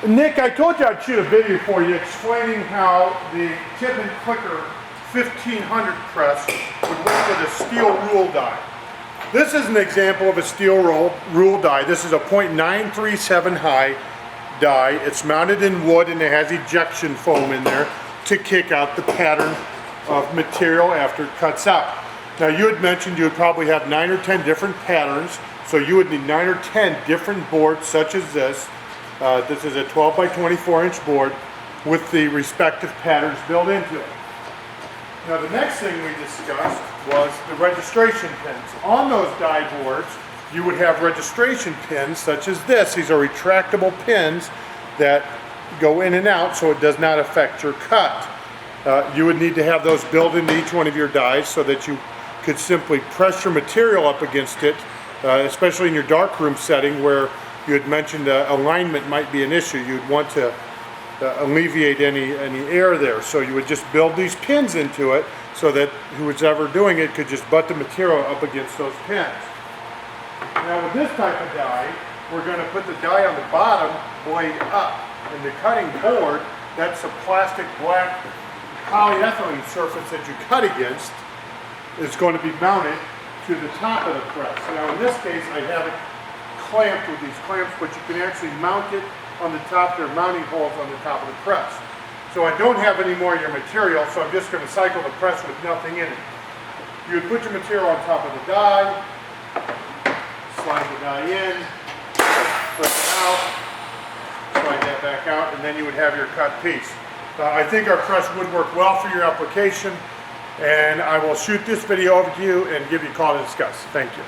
Nick, I told you I'd shoot a video for you explaining how the Tippmann Clicker 1500 press would work with a steel rule die. This is an example of a steel rule die. This is a .937 high die. It's mounted in wood and it has ejection foam in there to kick out the pattern of material after it cuts out. Now you had mentioned you would probably have 9 or 10 different patterns, so you would need 9 or 10 different boards such as this. This is a 12 by 24 inch board with the respective patterns built into it. Now the next thing we discussed was the registration pins. On those die boards you would have registration pins such as this. These are retractable pins that go in and out so it does not affect your cut. You would need to have those built into each one of your dies so that you could simply press your material up against it, especially in your darkroom setting where you had mentioned alignment might be an issue. You'd want to alleviate any air there. So you would just build these pins into it so that who's ever doing it could just butt the material up against those pins. Now with this type of die, we're going to put the die on the bottom blade up. And the cutting board, that's a plastic black polyethylene surface that you cut against, is going to be mounted to the top of the press. Now in this case I have it clamped with these clamps, but you can actually mount it on the top. There are mounting holes on the top of the press. So I don't have any more of your material, so I'm just going to cycle the press with nothing in it. You would put your material on top of the die, slide the die in, flip it out, slide that back out, and then you would have your cut piece. I think our press would work well for your application, and I will shoot this video over to you and give you a call to discuss. Thank you.